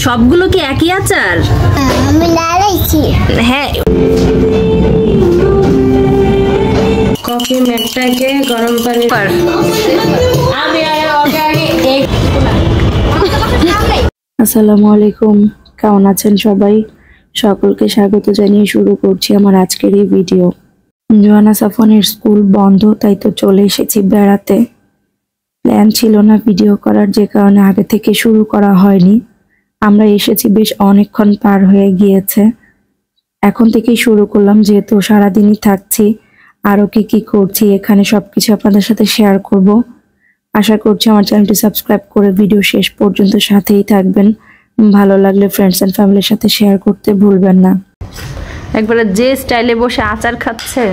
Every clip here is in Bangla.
সবগুলো কি একই আচার? আমি লাগাইছি। হ্যাঁ, কফি মেটটাকে গরম পানি আসসালামু আলাইকুম, কেমন আছেন সবাই? সকলকে স্বাগত জানিয়ে শুরু করছি আমার আজকের এই ভিডিও। জোয়ানা সাফনের স্কুল বন্ধ, তাই তো চলে এসেছি বেড়াতে। প্ল্যান ছিল না ভিডিও করার, যে কারণে আগে থেকে শুরু করা হয়নি। আমরা এসেছি বেশ অনেকক্ষণ পার হয়ে গিয়েছে, এখন থেকেই শুরু করলাম, যেহেতু সারাদিনই থাকছি। আরও কি করছি এখানে সবকিছু আপনাদের সাথে শেয়ার করব। আশা করছি আমার চ্যানেলটি সাবস্ক্রাইব করে ভিডিও শেষ পর্যন্ত সাথেই থাকবেন। ভালো লাগলে ফ্রেন্ডস এন্ড ফ্যামিলির সাথে শেয়ার করতে ভুলবেন না। একবারে যে স্টাইলে বসে আচার খাচ্ছে,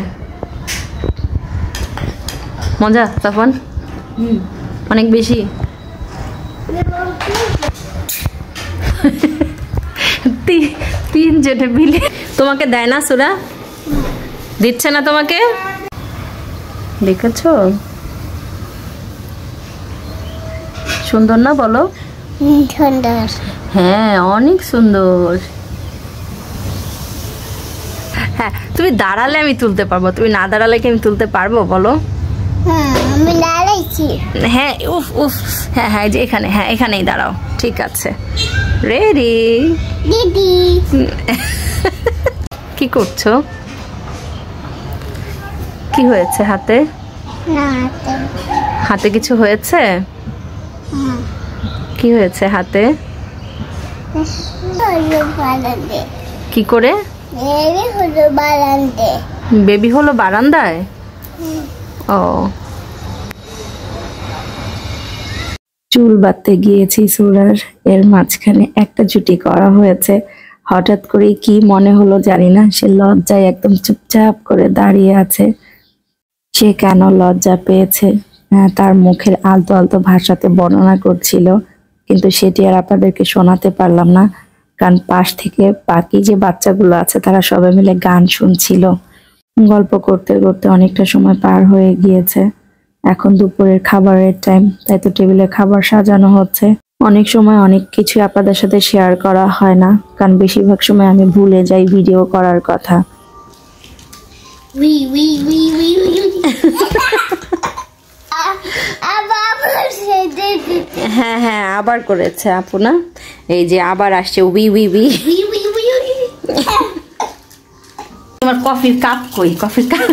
মজা সাফন অনেক বেশি। তিন জনে মিলে তোমাকে দেয় না সুরা? দিচ্ছে না তোমাকে? দেখেছো সুন্দর না বলো? সুন্দর। হ্যাঁ অনেক সুন্দর। হ্যাঁ তুমি দাঁড়ালে আমি তুলতে পারবো, তুমি না দাঁড়ালে কি আমি তুলতে পারবো বলো? আমি লাগাইছি। হ্যাঁ উফ উফ, হ্যাঁ হ্যাঁ যে এখানে, হ্যাঁ এখানেই দাঁড়াও, ঠিক আছে। রেডি দিদি। কি করছো? কি হয়েছে হাতে? হাতে কিছু হয়েছে? কি হয়েছে হাতে? কি করে? বেবি হলো বারান্দায়? ও, চুল বাঁধতে গিয়েছি সুরার, এর মাঝখানে একটা ছুটি করা হয়েছে। হঠাৎ করে কি মনে হলো জানি না, সে লজ্জায় একদম চুপচাপ করে দাঁড়িয়ে আছে। সে কেন লজ্জা পেয়েছে তার মুখের আলতো আলতো ভাষাতে বর্ণনা করছিল, কিন্তু সেটি আর আপনাদেরকে শোনাতে পারলাম না, কারণ পাশ থেকে বাকি যে বাচ্চাগুলো আছে তারা সবাই মিলে গান শুনছিল। গল্প করতে করতে অনেকটা সময় পার হয়ে গিয়েছে। এখন দুপুরের খাবারের টাইম, তাই তো টেবিলে খাবার সাজানো হচ্ছে। অনেক সময় অনেক কিছু আপনাদের সাথে শেয়ার করা হয় না, কারণ বেশিরভাগ সময় আমি ভুলে যাই ভিডিও করার কথা। হ্যাঁ হ্যাঁ আবার করেছে আপু না, এই যে আবার আসছে উই উই উই। তোমার কফির কাপ কই? কফির কাপ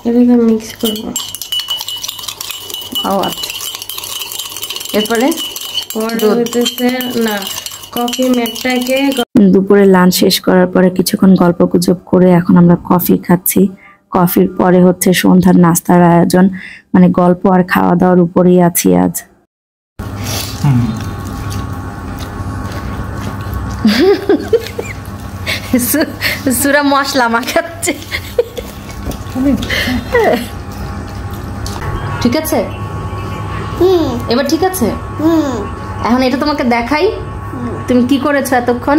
এটাকে মিক্স করবো। ও আচ্ছা, এরপরে না কফি মেটটাকে দুপুরে লাঞ্চ শেষ করার পরে কিছুক্ষণ গল্প গুজব করে এখন আমরা কফি খাচ্ছি। কফির পরে হচ্ছে সন্ধ্যার নাস্তার আয়োজন, মানে গল্প আর খাওয়া দাওয়ার উপরেই আছি আজ। সুরা মশলা মাখাচ্ছে। ঠিক আছে এবার? ঠিক আছে, এখন এটা তোমাকে দেখাই তুমি কি করেছো এতক্ষণ।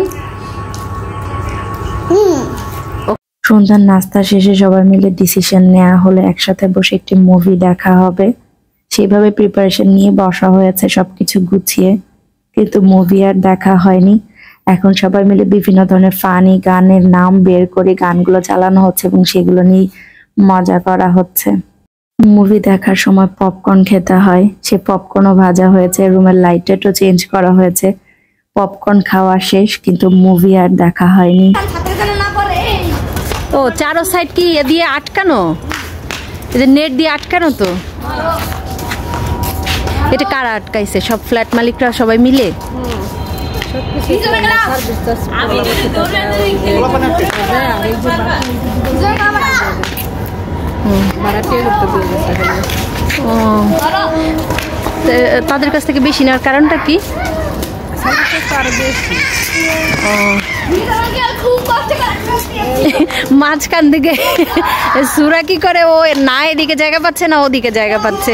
সন্ধ্যার নাস্তা শেষে সবাই মিলে ডিসিশন নেওয়া হলো একসাথে বসে একটি মুভি দেখা হবে। সেইভাবে প্রিপারেশন নিয়ে বসা হয়েছে সবকিছু গুছিয়ে, কিন্তু মুভি আর দেখা হয়নি। এখন সবাই মিলে বিভিন্ন ধরনের ফানি গানের নাম বের করে গানগুলো চালানো হচ্ছে এবং সেগুলো নিয়ে মজা করা হচ্ছে। মুভি দেখার সময় পপকর্ন খেতে হয়, সে পপকর্নও ভাজা হয়েছে, রুমের লাইটটাও চেঞ্জ করা হয়েছে। পপকর্ন খাওয়া শেষ, কিন্তু মুভি আর দেখা হয়নি। ও চারো সাইড কি এ দিয়ে আটকানো, এদের নেট দিয়ে আটকানো তো? এটা কারা আটকাইছে? সব ফ্ল্যাট মালিকরা সবাই মিলে? তাদের কাছ থেকে বেশি নেওয়ার কারণটা কি? মাঝখান থেকে সুরা কি করে, ও না এদিকে জায়গা পাচ্ছে না ওদিকে জায়গা পাচ্ছে।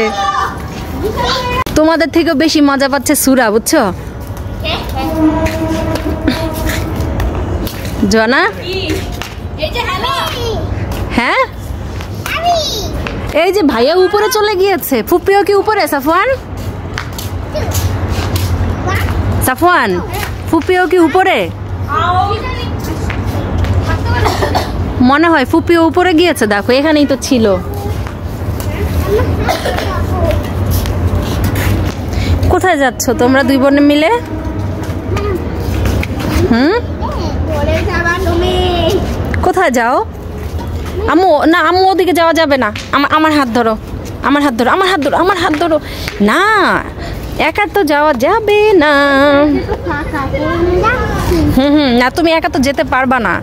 তোমাদের থেকেও বেশি মজা পাচ্ছে সুরা, বুঝছো? জোয়ানা হ্যাঁ এই যে ভাইয়া উপরে চলে গিয়েছে, ফুপিও কি উপরে? সাফওয়ান সাফওয়ান, ফুপিও কি উপরে? মনে হয় ফুপিও উপরে গিয়েছে, দেখো এখানেই তো ছিল। কোথায় যাচ্ছ তোমরা দুই বোনে মিলে? কোথায় যাও? আম্মু না, আম্মু ওদিকে যাওয়া যাবে না। আমার হাত ধরো, আমার হাত ধরো, আমার হাত ধরো, আমার হাত ধরো। না, একা তো যাওয়া যাবে না। না, তুমি একা তো যেতে পারবা না।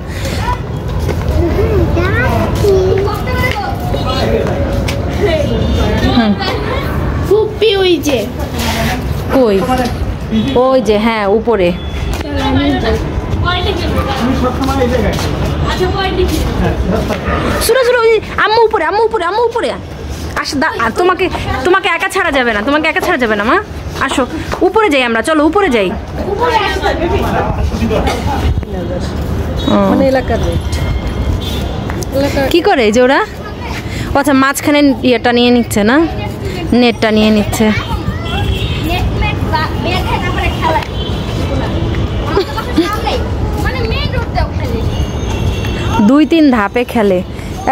ফুপি ওই যে কই? ওই যে, হ্যাঁ উপরে। শুনো শুনো, আম্মু উপরে, আম্মু উপরে, আম্মু উপরে। আসো, তোমাকে তোমাকে একা ছাড়া যাবে না, তোমাকে একা ছাড়া যাবে না মা। আসো উপরে যাই আমরা, চলো উপরে যাই। কি করে এই যে ওরা? আচ্ছা, মাঝখানে ইয়েটা নিয়ে নিচ্ছে না, নেটটা নিয়ে নিচ্ছে। দুই তিন ধাপে খেলে।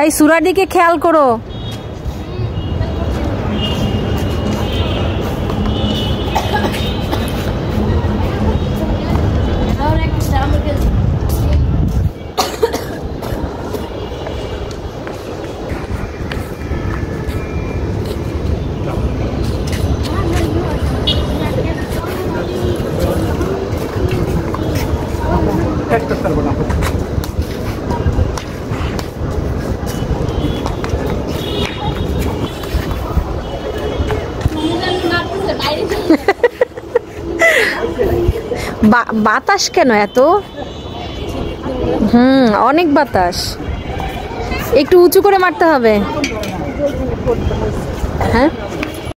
এই সুরার দিকে খেয়াল করো। বাতাস কেন এত? অনেক বাতাস, একটু উঁচু করে মারতে হবে। হ্যাঁ